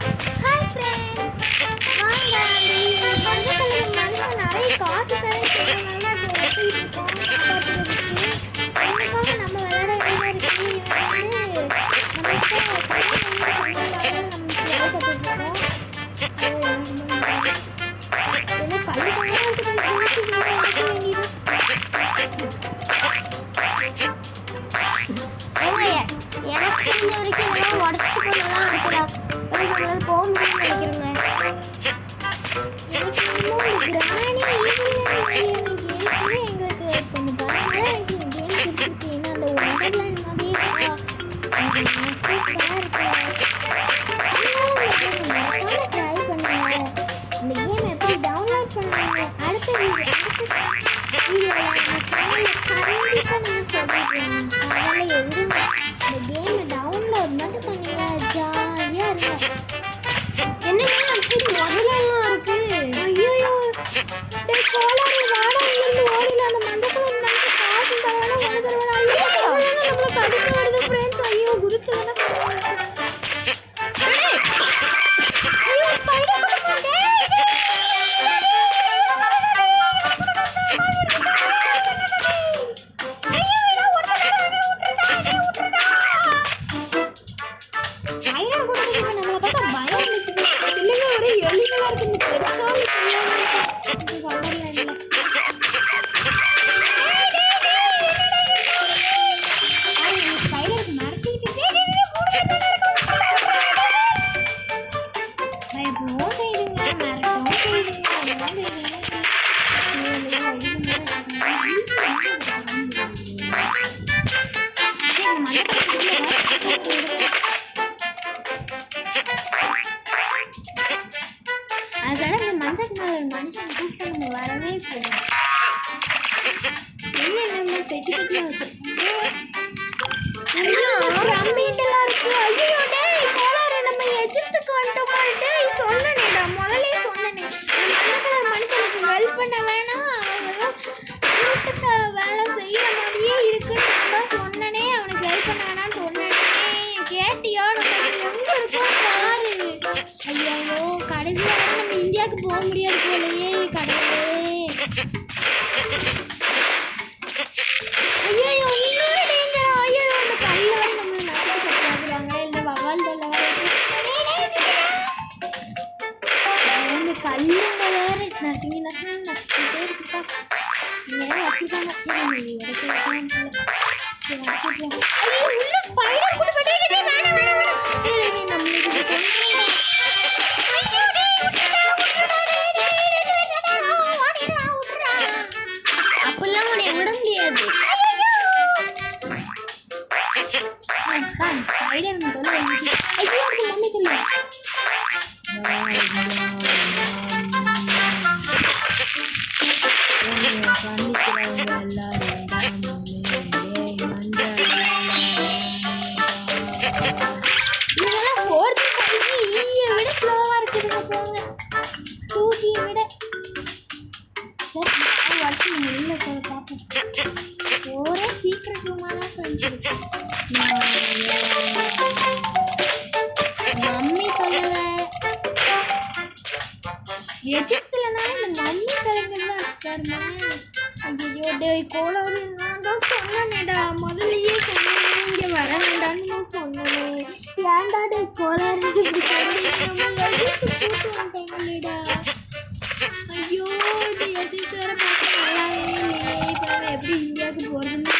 Hi friends, வாங்க மஞ்சள் colour மனுஷன் நிறைய காசு தரேன் சொல்றதுனால அது எடுத்துக்கிட்டு இருக்கோம் பார்த்துக்கிறதுக்கு. இதுக்காக நம்ம விளையாட வேண்டியதாக இருக்குது. எனக்கு தெரிஞ்ச வரைக்கும் இதெல்லாம் உடச்சிட்டு போனதான் இருக்குடா. நம்மளால போக முடியும்னு நினைக்கிறேங்க. எனக்கு இன்னும் கிராணி எங்களுக்கு கொஞ்சம் பாருங்க. எனக்கு கேம் பிடிச்சிருக்கு. ஏன்னா அந்த ஒண்டர்லேண்ட் மாதிரியே சூப்பராக இருக்கு. ட்ரை பண்ணுங்க. இந்த கேம் எப்படி டவுன்லோட் பண்ணுவாங்க அடுத்த வீடியோவில் நம்ம சேனலில் கண்டிப்பாக நீங்கள் சொல்லிடுறேன். அதனால் எழுதுங்க. இந்த கேமை டவுன்லோட் மட்டும் பண்ணுங்க. ஜாலியாக இருக்கும். என்னங்க முதலெல்லாம் இருக்கு. ஐயோ கோளாறு வாடா இருந்து ஓடில அந்த மண்டபத்தில் நமக்கு காசு தரவானா ஒன்று தருவானா. ஐயோ நம்மளுக்கு அடுத்து வருது ஃப்ரெண்ட்ஸ். ஐயோ குதிச்சவனா அதனால இந்த மஞ்சள் மனுஷன் கூப்பிட்டு நம்ம வரவே போகும். என்ன நம்ம பெட்டி பெட்டியா வச்சிருக்கோம். ரம்மீட்டெல்லாம் இருக்கு. ஐயோ டேய் கோளாறு நம்ம எஜிப்துக்கு வந்துட்டோமாட்டு சொன்னேடா. முதலே சொன்னேனே மஞ்சள் கலர் மனுஷனுக்கு ஹெல்ப் பண்ண வேணாம். அவன் வீட்டுக்கு வேலை செய்யற மாதிரியே இருக்குன்னு நான் தான் சொன்னனே. அவனுக்கு ஹெல்ப் பண்ண வேணாம்னு சொன்னனே. கேட்டியா? நம்ம எங்க இருக்கோம் பாரு. ஐயோ கடைசியா நம்ம இந்தியாவுக்கு போக முடியாது போலயே. கடவுளே ஐயோ இன்னொரு டேஞ்சரா. ஐயோ அந்த கல்ல வர நம்மள நசுக்கி செத்துறாங்க. இந்த வவால் தொல்ல வர இந்த கல்லுங்க வேற நசுக்கிட்டே இருக்குப்பா. இங்க வச்சுட்டாங்க. சரி எடுத்துக்கலாம் போல. சரி வச்சுக்கலாம். ஐயோ உள்ள ஸ்பைடர் கூட பட்டே வேணாம் நம்மளுக்கு இது கொண்டு அப்பெல்லாம் உன்னை விட முடியாது. ஸ்பைடர் தொல்லை வந்துச்சு. ஐயோ மம்மி சொல்லு. இதெல்லாம் 4G 5G விட ஸ்லோவா இருக்குதுங்க. போங்க 2G விட. உள்ள போய் பார்ப்போம். ஒரே சீக்கிரம் ரூமாக தான் ஃப்ரெண்ட்ஸ். மம்மி சொல்லலை. எஜிப்துலனா இந்த மம்மி கலைஞர் தான் இருக்காருமா. ஐயோ டேய் கோளாறு நான் தான் சொன்னேடா. முதல்லயே சொன்னேன் இங்கே வர வேண்டாம்னு நான் சொன்னேன். ஏன்டா டே கோளாறு இப்படி நம்ம எஜிப்து கூட்டு வந்துட்டேங்கடா. ஐயோ இது எஜிப்து வேற பார்க்க நல்லாவே இல்லையே. இப்போ நம்ம எப்படி இந்தியாவுக்கு போகிறதுன்னு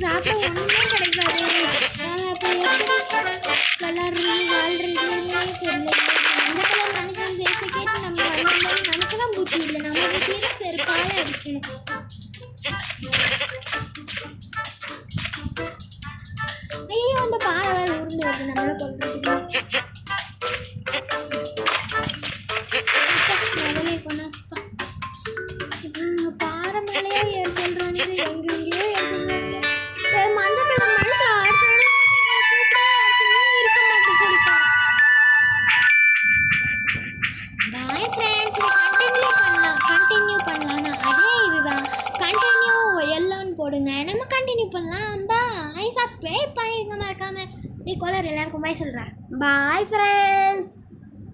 சாப்பிட ஒன்றுமே கிடைக்காது. நாங்கள் அப்போ எப்படி விளாட்றது வாழ்றதுன்னே தெரியல. அந்த கலர் மனுஷன் பேச கேட்டு நம்ம வளர்ந்தோம். நமக்கு தான் புத்தி இல்லை. நம்ம புத்தியை செருப்பாக அடிக்கணும். ஐயோ அந்த பாறை வேறு உருண்டு வருது நம்மளை கொள்றதுக்கு. முதலே கொண்டாச்சுப்பா. இப்போ பாறை மேலேயே ஏற சொல்றானுங்க. எங்கெங்கேயோ ஏற சொல்றானுங்க. மஞ்சள் கலர் மனுஷன் இருக்க மாட்டேன் சொல்லிட்டா. Bye friends. கண்டினியூ பண்ணலாம். அதே இதுதான் கண்டினியூ எல்லோன்னு போடுங்க. நம்ம கண்டினியூ பண்ணலாம். பாய். சப்ஸ்கிரைப் பண்ணிடுங்க மறக்காம. கோளாறு எல்லாருக்கும் பாய் சொல்கிறேன். Bye friends.